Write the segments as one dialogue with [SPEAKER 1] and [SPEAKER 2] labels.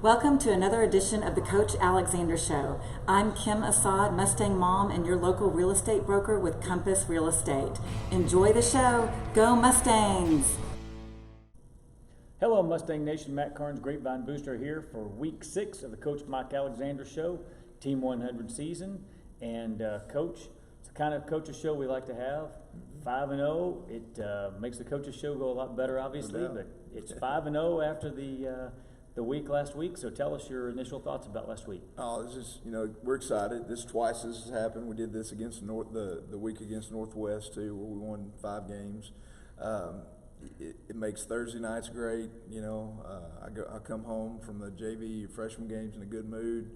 [SPEAKER 1] Welcome to another edition of the Coach Alexander Show. I'm Kim Assad, Mustang mom, and your local real estate broker with Compass Real Estate. Enjoy the show. Go Mustangs!
[SPEAKER 2] Hello Mustang Nation, Matt Carnes, Grapevine Booster here for week 6 of the Coach Mike Alexander Show, Team 100 season. And Coach, it's the kind of coaches show we like to have. 5-0, it makes the coaches show go a lot better obviously, but it's 5-0 after the week last week. So tell us your initial thoughts about last week.
[SPEAKER 3] Oh, it's just, we're excited. This has happened. We did this against the week against Northwest too, where we won 5 games. It makes Thursday nights great. I come home from the JV freshman games in a good mood.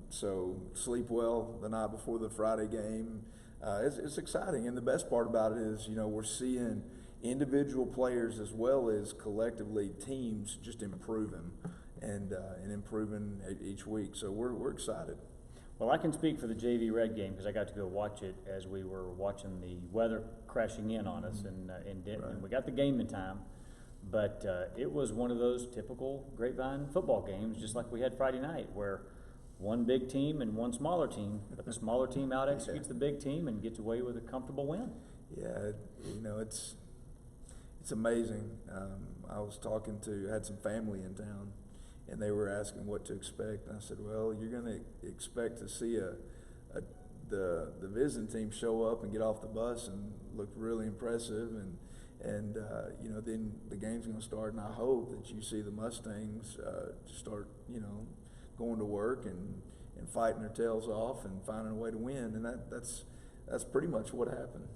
[SPEAKER 3] So sleep well the night before the Friday game. It's exciting, and the best part about it is, we're seeing individual players as well as collectively teams just improving and improving each week. So we're excited.
[SPEAKER 2] Well, I can speak for the JV Red game because I got to go watch it as we were watching the weather crashing in on us in Denton.
[SPEAKER 3] Right.
[SPEAKER 2] We got the game in time, but it was one of those typical Grapevine football games, just like we had Friday night, where one big team and one smaller team, but the smaller team out executes the big team and gets away with a comfortable win.
[SPEAKER 3] Yeah, it's amazing. I was had some family in town, and they were asking what to expect. And I said, well, you're going to expect to see the visiting team show up and get off the bus and look really impressive, and then the game's going to start, and I hope that you see the Mustangs start, going to work and fighting their tails off and finding a way to win, and that's pretty much what happened.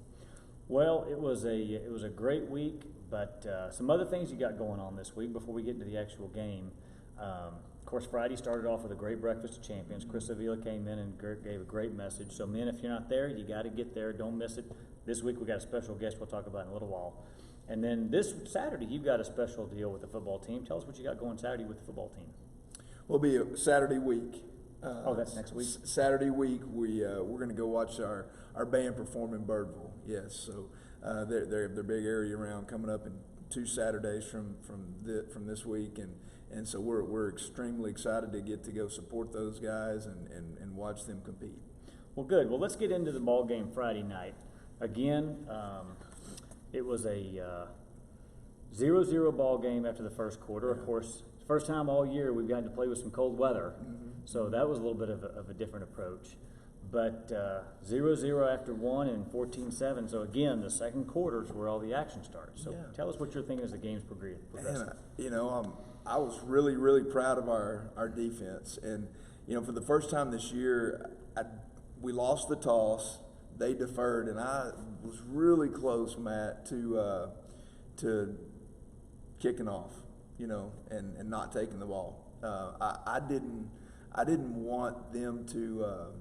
[SPEAKER 2] Well, it was a great week, but some other things you got going on this week before we get into the actual game. Of course, Friday started off with a great breakfast of champions. Chris Avila came in and gave a great message. So, men, if you're not there, you got to get there. Don't miss it. This week we got a special guest we'll talk about in a little while. And then this Saturday, you've got a special deal with the football team. Tell us what you got going Saturday with the football team.
[SPEAKER 3] We'll be a Saturday week.
[SPEAKER 2] That's next week?
[SPEAKER 3] Saturday week, we're going to go watch our band perform in Birdville. Yes, so they're big area round coming up in 2 Saturdays from this week, and so we're extremely excited to get to go support those guys and watch them compete.
[SPEAKER 2] Well, good. Well, let's get into the ball game Friday night. Again, it was a 0-0 ball game after the first quarter. Of course, first time all year we've gotten to play with some cold weather, so that was a little bit of a different approach. But 0-0 after 1 and 14-7. So again, the second quarter is where all the action starts. So tell us what you're thinking as the game's progressing.
[SPEAKER 3] And, I was really, really proud of our defense. And, for the first time this year, we lost the toss. They deferred, and I was really close, Matt, to kicking off, and not taking the ball. I didn't want them to,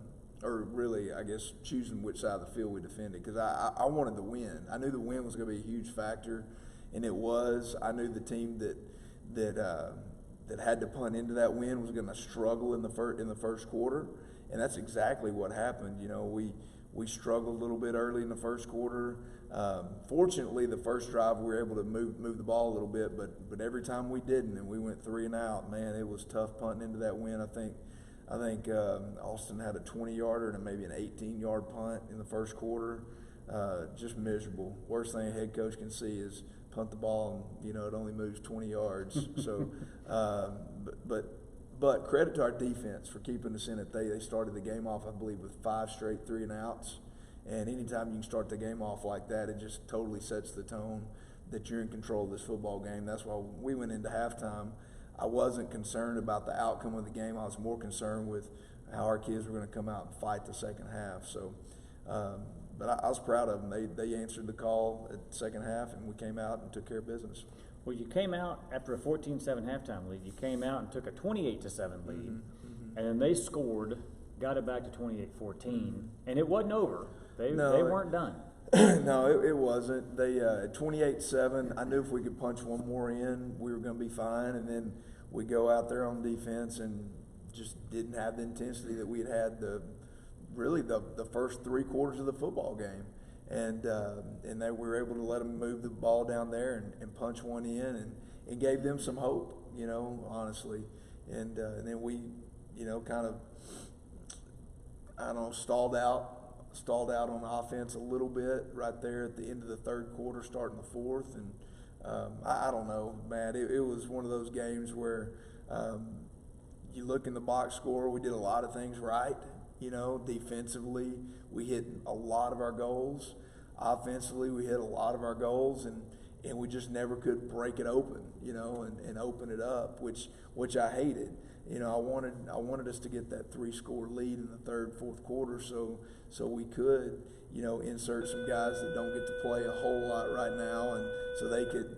[SPEAKER 3] or really, I guess, choosing which side of the field we defended, because I wanted the win. I knew the win was going to be a huge factor, and it was. I knew the team that had to punt into that win was going to struggle in the first quarter, and that's exactly what happened. We struggled a little bit early in the first quarter. Fortunately, the first drive we were able to move the ball a little bit, but every time we didn't and we went 3 and out, man, it was tough punting into that win. I think Austin had a 20-yarder and maybe an 18-yard punt in the first quarter. Just miserable. Worst thing a head coach can see is punt the ball and it only moves 20 yards. So, but credit to our defense for keeping us in it. They started the game off, I believe, with 5 straight 3 and outs. And anytime you can start the game off like that, it just totally sets the tone that you're in control of this football game. That's why we went into halftime. I wasn't concerned about the outcome of the game. I was more concerned with how our kids were going to come out and fight the second half. So, but I was proud of them. They answered the call at the second half, and we came out and took care of business.
[SPEAKER 2] Well, you came out after a 14-7 halftime lead. You came out and took a 28-7 lead, and then they scored, got it back to 28-14, and it wasn't over. They weren't done.
[SPEAKER 3] No, it wasn't. They at 28-7, I knew if we could punch one more in, we were going to be fine. And then we go out there on defense and just didn't have the intensity that we had the first 3 quarters of the football game. And we were able to let them move the ball down there and punch one in and gave them some hope, honestly. and then we, kind of, I don't know, stalled out on offense a little bit right there at the end of the third quarter, starting the fourth, and I don't know, man. It was one of those games where you look in the box score, we did a lot of things right. Defensively, we hit a lot of our goals. Offensively, we hit a lot of our goals, and we just never could break it open, and open it up, which I hated. I wanted us to get that 3-score lead in the third, fourth quarter, so we could, insert some guys that don't get to play a whole lot right now, and so they could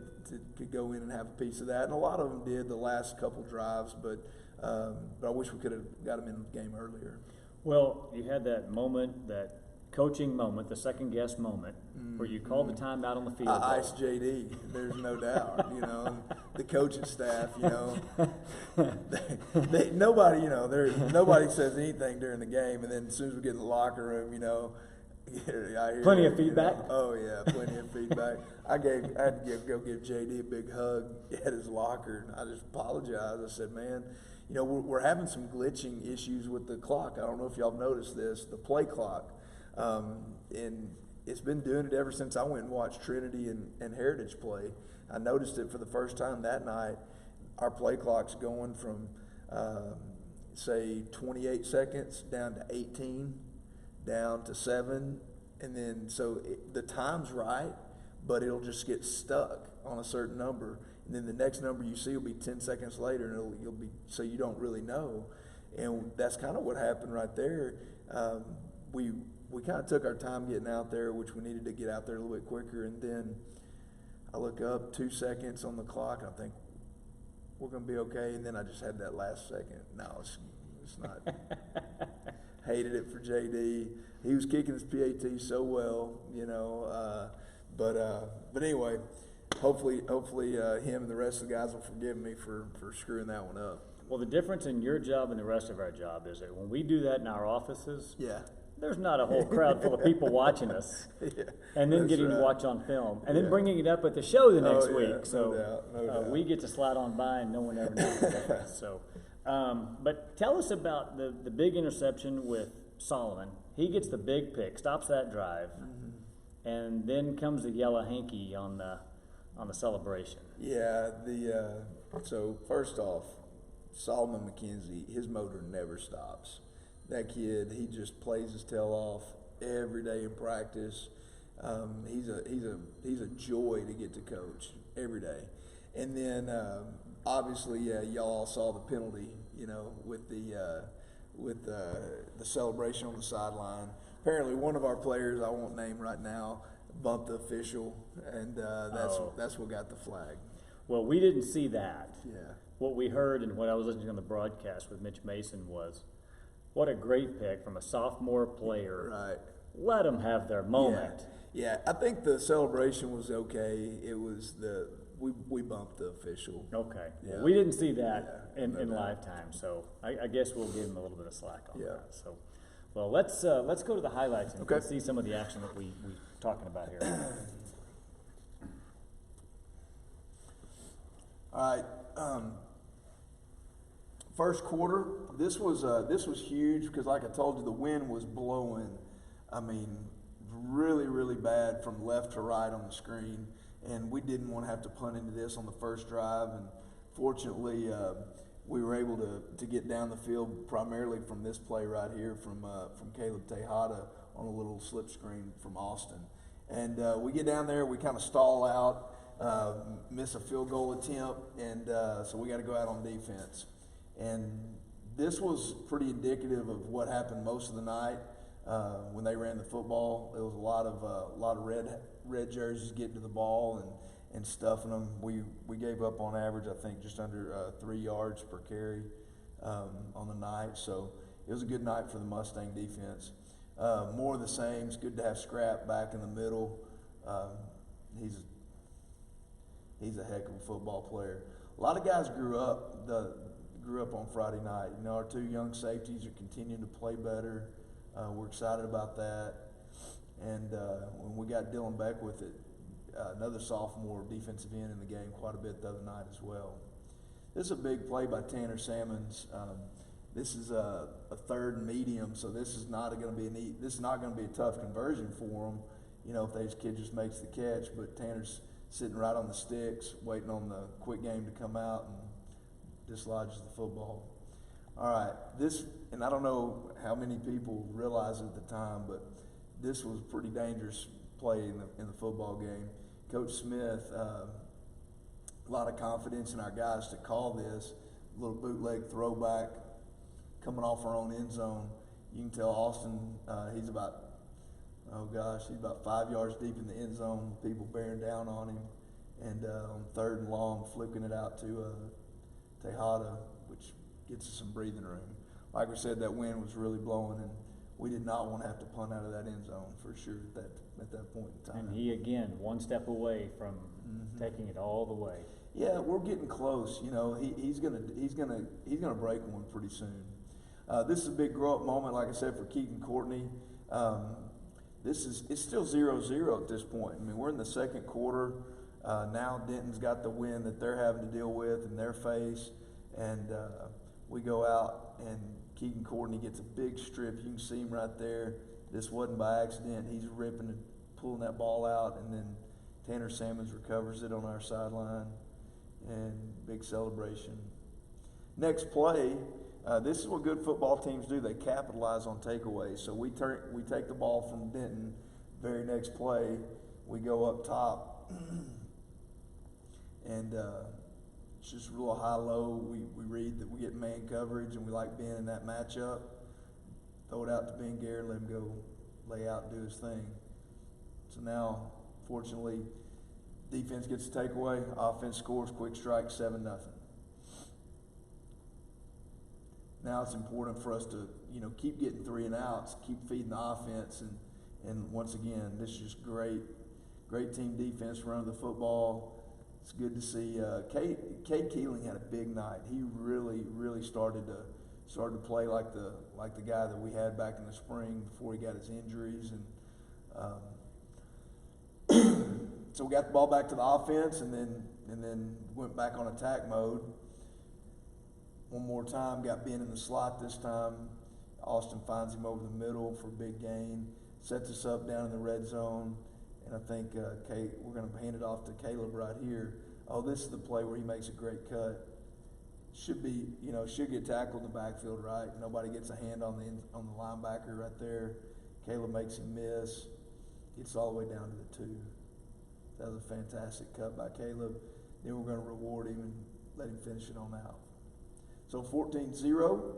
[SPEAKER 3] go in and have a piece of that. And a lot of them did the last couple drives, but I wish we could have got them in the game earlier.
[SPEAKER 2] Well, you had that moment, that coaching moment, the second guess moment, where you called the timeout on the field.
[SPEAKER 3] I iced JD, there's no doubt. And the coaching staff, nobody says anything during the game, and then as soon as we get in the locker room, I hear
[SPEAKER 2] plenty of feedback.
[SPEAKER 3] Oh yeah, plenty of feedback. I had to go give JD a big hug at his locker, and I just apologized. I said, man, we're having some glitching issues with the clock. I don't know if y'all have noticed this, the play clock. And it's been doing it ever since I went and watched Trinity and Heritage play. I noticed it for the first time that night. Our play clock's going from, say, 28 seconds down to 18, down to 7, and then the time's right, but it'll just get stuck on a certain number. And then the next number you see will be 10 seconds later, and you'll be so you don't really know. And that's kind of what happened right there. We kind of took our time getting out there, which we needed to get out there a little bit quicker. And then I look up, 2 seconds on the clock, and I think we're going to be okay. And then I just had that last second. No, it's not. Hated it for JD. He was kicking his PAT so well, But anyway, hopefully him and the rest of the guys will forgive me for screwing that one up.
[SPEAKER 2] Well, the difference in your job and the rest of our job is that when we do that in our offices, there's not a whole crowd full of people watching us, and then getting to watch on film, and then bringing it up at the show the next week. So
[SPEAKER 3] no doubt.
[SPEAKER 2] We get to slide on by, and no one ever knows the difference. So, but tell us about the big interception with Solomon. He gets the big pick, stops that drive, and then comes the yellow hanky on the celebration.
[SPEAKER 3] Yeah. So first off, Solomon McKenzie, his motor never stops. That kid, he just plays his tail off every day in practice. He's a joy to get to coach every day. And then obviously, y'all all saw the penalty, with the celebration on the sideline. Apparently, one of our players, I won't name right now, bumped the official, and that's what got the flag.
[SPEAKER 2] Well, we didn't see that.
[SPEAKER 3] Yeah.
[SPEAKER 2] What we heard and what I was listening on the broadcast with Mitch Mason was, what a great pick from a sophomore player.
[SPEAKER 3] Right.
[SPEAKER 2] Let them have their moment.
[SPEAKER 3] Yeah, I think the celebration was okay. It was we bumped the official.
[SPEAKER 2] Okay.
[SPEAKER 3] Yeah.
[SPEAKER 2] Well, we didn't see that in live time, so I guess we'll give him a little bit of slack on that. So, well, let's go to the highlights and see some of the action that we're talking about here.
[SPEAKER 3] All right. First quarter, this was huge because, like I told you, the wind was blowing. I mean, really, really bad from left to right on the screen, and we didn't want to have to punt into this on the first drive. And fortunately, we were able to get down the field primarily from this play right here from Caleb Tejada on a little slip screen from Austin. And we get down there, we kind of stall out, miss a field goal attempt, and so we got to go out on defense. And this was pretty indicative of what happened most of the night when they ran the football. There was a lot of red jerseys getting to the ball and stuffing them. We gave up on average, I think, just under 3 yards per carry on the night. So it was a good night for the Mustang defense. More of the same. It's good to have Scrap back in the middle. He's a heck of a football player. A lot of guys grew up on Friday night. Our two young safeties are continuing to play better. We're excited about that. And when we got Dylan Beck with it, another sophomore defensive end in the game quite a bit the other night as well. This is a big play by Tanner Salmons. This is a third and medium, so this is not going to be a tough conversion for him. You know, if this kid just makes the catch, but Tanner's sitting right on the sticks, waiting on the quick game to come out and dislodges the football. All right, and I don't know how many people realized it at the time, but this was a pretty dangerous play in the football game. Coach Smith, a lot of confidence in our guys to call this little bootleg throwback coming off our own end zone. You can tell Austin, he's about 5 yards deep in the end zone, people bearing down on him, and on third and long, flipping it out to Tejada, which gets us some breathing room. Like we said, that wind was really blowing, and we did not want to have to punt out of that end zone for sure at that point in time.
[SPEAKER 2] And he again one step away from taking it all the way.
[SPEAKER 3] Yeah, we're getting close. You know, he's gonna break one pretty soon. This is a big grow up moment, like I said, for Keaton Courtney. It's still 0-0 at this point. I mean, we're in the second quarter. Now Denton's got the win that they're having to deal with in their face, and we go out and Keaton Courtney gets a big strip. You can see him right there. This wasn't by accident. He's ripping and pulling that ball out, and then Tanner Salmons recovers it on our sideline, and big celebration. Next play, this is what good football teams do. They capitalize on takeaways. So we take the ball from Denton. Very next play, we go up top, and it's just real high-low. We read that we get man coverage, and we like being in that matchup. Throw it out to Ben Garrett, let him go lay out and do his thing. So now, fortunately, defense gets the takeaway. Offense scores, quick strike, 7-0. Now it's important for us to, keep getting 3 and outs, keep feeding the offense, and once again, this is just great team defense running the football. It's good to see. Cade Keeling had a big night. He really started to play like the guy that we had back in the spring before he got his injuries, and so we got the ball back to the offense, and then went back on attack mode. One more time, got Ben in the slot this time. Austin finds him over the middle for a big gain, sets us up down in the red zone, and I think we're going to hand it off to Caleb right here. Oh, this is the play where he makes a great cut. Should get tackled in the backfield, right? Nobody gets a hand on the linebacker right there. Caleb makes him miss, gets all the way down to the 2. That was a fantastic cut by Caleb. Then we're going to reward him and let him finish it on out. So 14-0.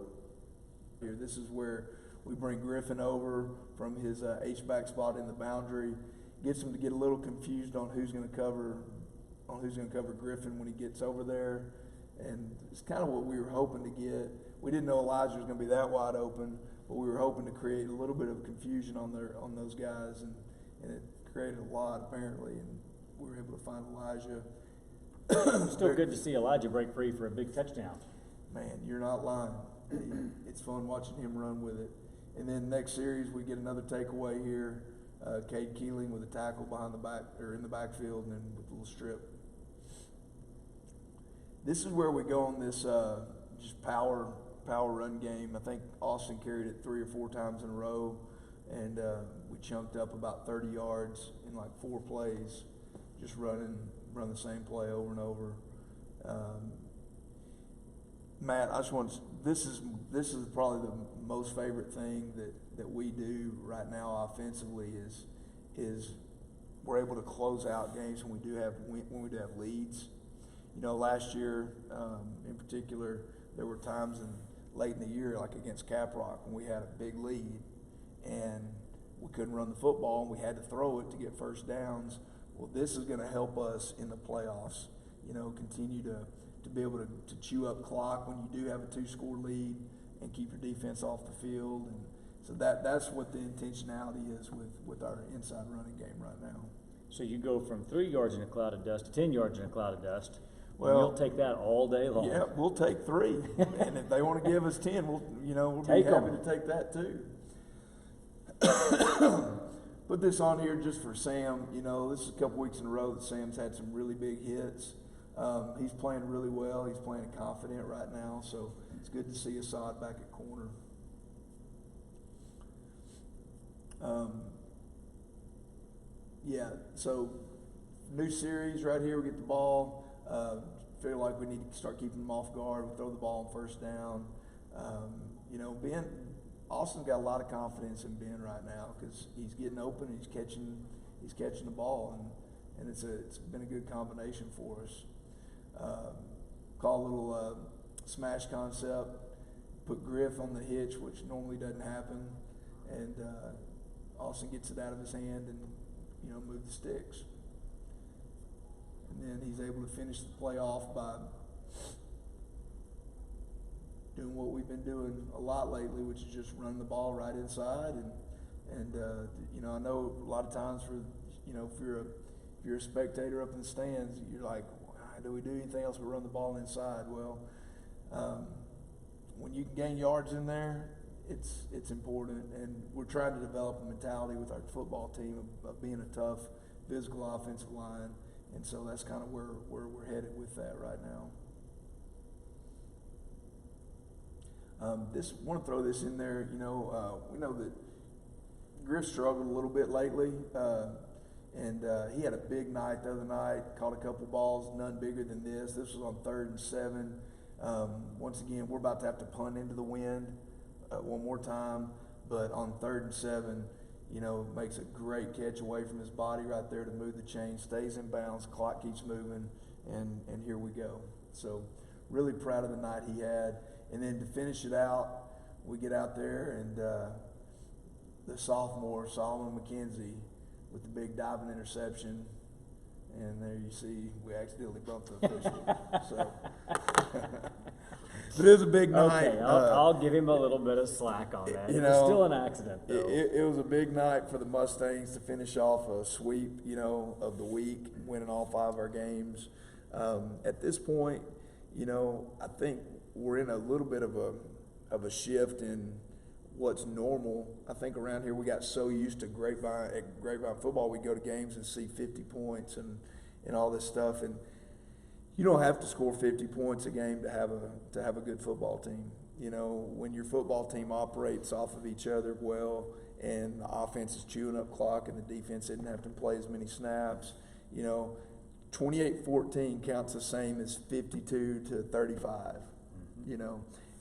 [SPEAKER 3] Here, this is where we bring Griffin over from his H-back spot in the boundary. Gets him to get a little confused on who's going to cover Griffin when he gets over there. And it's kind of what we were hoping to get. We didn't know Elijah was going to be that wide open, but we were hoping to create a little bit of confusion on those guys, and it created a lot apparently, and we were able to find Elijah.
[SPEAKER 2] Still good to see Elijah break free for a big touchdown.
[SPEAKER 3] Man, you're not lying. It's fun watching him run with it. And then next series, we get another takeaway here. Cade Keeling with a tackle behind the back or in the backfield, and then with a little strip. This is where we go on this just power run game. I think Austin carried it 3 or 4 times in a row, and we chunked up about 30 yards in like 4 plays, just run the same play over and over. Matt, this is probably the most favorite thing that we do right now offensively is we're able to close out games when we do have leads. Last year in particular, there were times late in the year, like against Caprock, when we had a big lead and we couldn't run the football and we had to throw it to get first downs. Well, this is going to help us in the playoffs. Continue to be able to chew up clock when you do have a 2-score lead and keep your defense off the field. And so that's what the intentionality is with our inside running game right now.
[SPEAKER 2] So you go from 3 yards in a cloud of dust to 10 yards in a cloud of dust.
[SPEAKER 3] Well,
[SPEAKER 2] you'll take that all day long.
[SPEAKER 3] Yeah, we'll take 3, and if they want to give us 10, we'll be happy to take that too. Put this on here just for Sam. This is a couple weeks in a row that Sam's had some really big hits. He's playing really well. He's playing confident right now, so it's good to see Assad back at corner. Yeah, so new series right here. We get the ball. Feel like we need to start keeping them off guard. We throw the ball on first down. Austin's got a lot of confidence in Ben right now because he's getting open and he's catching the ball, and it's been a good combination for us. Call a little smash concept, put Griff on the hitch, which normally doesn't happen, and Austin gets it out of his hand and move the sticks. And then he's able to finish the play off by doing what we've been doing a lot lately, which is just run the ball right inside. And I know a lot of times if you're a spectator up in the stands, you're like, do we do anything else but run the ball inside? Well, when you can gain yards in there, it's important, and we're trying to develop a mentality with our football team of being a tough, physical offensive line, and so that's kind of where we're headed with that right now. Want to throw this in there. We know that Griff struggled a little bit lately, and he had a big night the other night. Caught a couple balls, none bigger than this. This was on 3rd and 7. Once again, we're about to have to punt into the wind one more time, but on 3rd and 7, makes a great catch away from his body right there to move the chain, stays in bounds, clock keeps moving, and here we go. So really proud of the night he had. And then to finish it out, we get out there and the sophomore, Solomon McKenzie, with the big diving interception. And there you see, we accidentally bumped the official. So, but it was a big night.
[SPEAKER 2] Okay, I'll give him a little bit of slack on that. It was still an accident, though.
[SPEAKER 3] It was a big night for the Mustangs to finish off a sweep, of the week, winning all 5 of our games. At this point, I think we're in a little bit of a shift in what's normal. I think around here we got so used to Grapevine football, we go to games and see 50 points and all this stuff, and you don't have to score 50 points a game to have a good football team. When your football team operates off of each other well, and the offense is chewing up clock and the defense isn't having to play as many snaps, 28-14 counts the same as 52-35.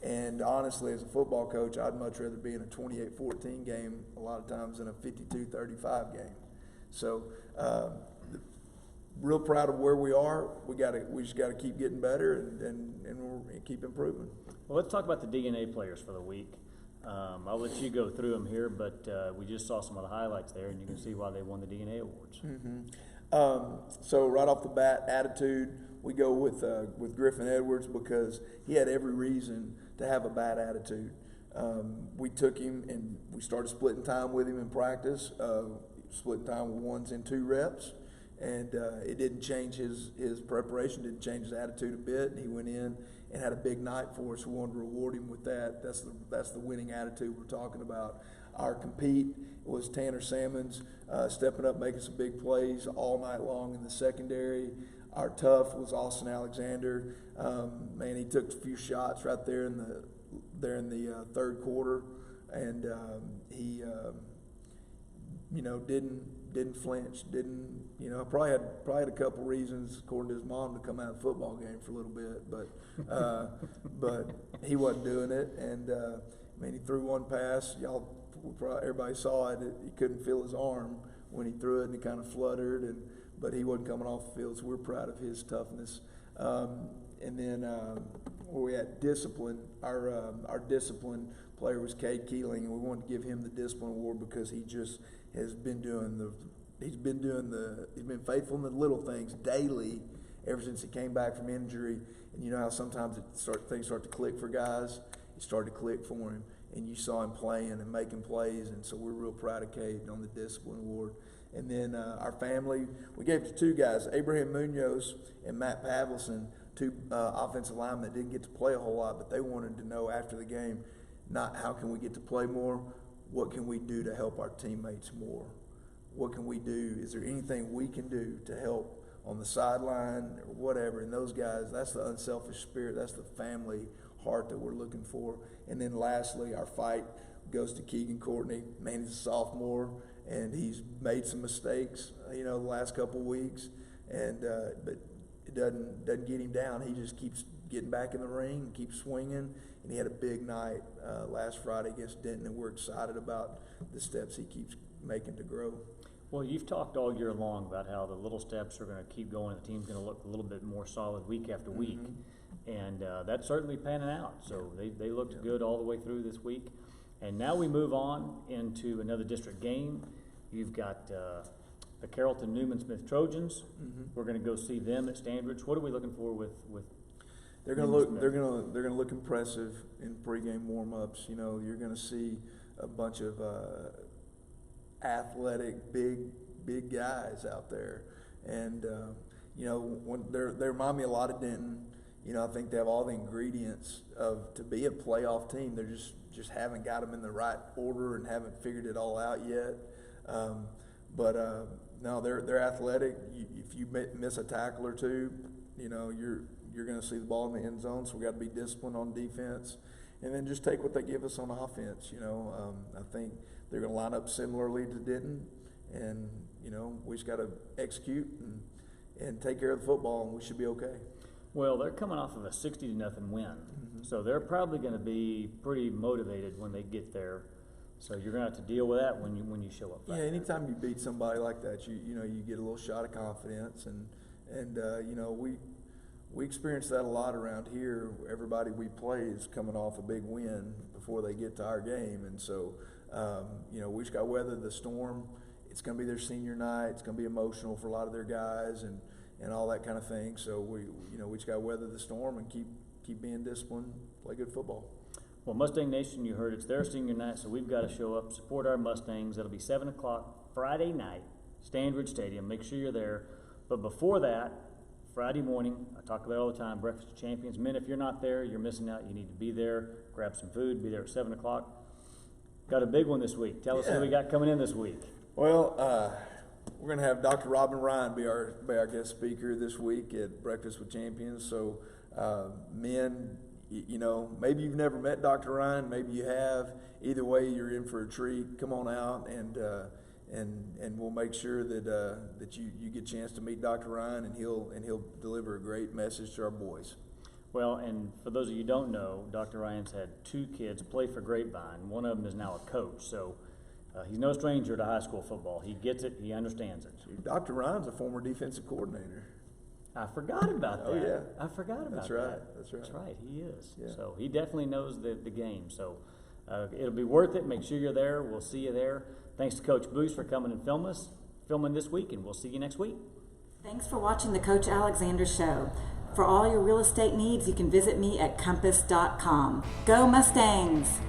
[SPEAKER 3] And honestly, as a football coach, I'd much rather be in a 28-14 game a lot of times than a 52-35 game. So, real proud of where we are. We just got to keep getting better and keep improving.
[SPEAKER 2] Well, let's talk about the DNA players for the week. I'll let you go through them here, but we just saw some of the highlights there, and you can see why they won the DNA awards.
[SPEAKER 3] Mm-hmm. So right off the bat, attitude. We go with Griffin Edwards because he had every reason to have a bad attitude. We took him and we started splitting time with him in practice, splitting time with 1s and 2 reps, and it didn't change his preparation, didn't change his attitude a bit. And he went in and had a big night for us. We wanted to reward him with that. That's the winning attitude we're talking about. Our compete was Tanner Salmons stepping up, making some big plays all night long in the secondary. Our tough was Austin Alexander. He took a few shots right there in the 3rd quarter, and he didn't flinch. Probably had a couple reasons according to his mom to come out of the football game for a little bit, but he wasn't doing it. And he threw one pass. Everybody saw it. He couldn't feel his arm when he threw it, and he kind of fluttered, but he wasn't coming off the field, so we're proud of his toughness. And then where we had discipline, our discipline player was Cade Keeling, and we wanted to give him the discipline award because he just has been he's been faithful in the little things daily ever since he came back from injury. And you know how sometimes things start to click for guys? It started to click for him, and you saw him playing and making plays, and so we're real proud of Cade on the discipline award. And then our family, we gave it to 2 guys, Abraham Munoz and Matt Pavlison, 2 offensive linemen that didn't get to play a whole lot, but they wanted to know after the game, not how can we get to play more, what can we do to help our teammates more? What can we do? Is there anything we can do to help on the sideline or whatever. And those guys, that's the unselfish spirit. That's the family heart that we're looking for. And then lastly, our fight goes to Keegan Courtney. Man, he's a sophomore, and he's made some mistakes, the last couple weeks. And but it doesn't get him down. He just keeps getting back in the ring and keeps swinging. And he had a big night last Friday against Denton, and we're excited about the steps he keeps making to grow.
[SPEAKER 2] Well, you've talked all year long about how the little steps are going to keep going. The team's going to look a little bit more solid week after week, and that's certainly panning out. So they looked good all the way through this week. And now we move on into another district game. You've got the Carrollton Newman Smith Trojans. We're going to go see them at Standridge. What are we looking for with
[SPEAKER 3] They're going to look. They're going to look impressive in pregame warm-ups. You're going to see a bunch of athletic, big guys out there, and when they remind me a lot of Denton. I think they have all the ingredients to be a playoff team. They're just haven't got them in the right order and haven't figured it all out yet. No, they're athletic. If you miss a tackle or two, you're going to see the ball in the end zone. So we got to be disciplined on defense, and then just take what they give us on offense. I think they're going to line up similarly to Denton, and we just got to execute and take care of the football, and we should be okay.
[SPEAKER 2] Well, they're coming off of a 60-0 win, so they're probably going to be pretty motivated when they get there. So you're going to have to deal with that when you show up.
[SPEAKER 3] Yeah, anytime you beat somebody like that, you get a little shot of confidence, and we experience that a lot around here. Everybody we play is coming off a big win before they get to our game, and so we just got to weather the storm. It's going to be their senior night. It's going to be emotional for a lot of their guys, and all that kind of thing. So we just got to weather the storm and keep being disciplined, play good football.
[SPEAKER 2] Well, Mustang Nation, you heard it's their senior night, so we've got to show up, support our Mustangs. It'll be 7 o'clock Friday night, Standridge Stadium. Make sure you're there. But before that, Friday morning, I talk about it all the time, Breakfast of Champions. Men, if you're not there, you're missing out. You need to be there, grab some food, be there at 7 o'clock. Got a big one this week. Tell us who we got coming in this week.
[SPEAKER 3] Well, we're going to have Dr. Robin Ryan be our guest speaker this week at Breakfast with Champions. So, men, maybe you've never met Dr. Ryan, maybe you have. Either way, you're in for a treat. Come on out, and we'll make sure that you get a chance to meet Dr. Ryan, and he'll deliver a great message to our boys.
[SPEAKER 2] Well, and for those of you who don't know, Dr. Ryan's had 2 kids play for Grapevine. One of them is now a coach, so he's no stranger to high school football. He gets it. He understands it.
[SPEAKER 3] Dr. Ryan's a former defensive coordinator.
[SPEAKER 2] I forgot about that.
[SPEAKER 3] Oh, yeah.
[SPEAKER 2] I forgot about
[SPEAKER 3] That's right.
[SPEAKER 2] that.
[SPEAKER 3] That's right.
[SPEAKER 2] That's right. He is.
[SPEAKER 3] Yeah.
[SPEAKER 2] So he definitely knows the game. So it'll be worth it. Make sure you're there. We'll see you there. Thanks to Coach Booth for coming and filming this week, and we'll see you next week.
[SPEAKER 1] Thanks for watching the Coach Alexander Show. For all your real estate needs, you can visit me at compass.com. Go Mustangs!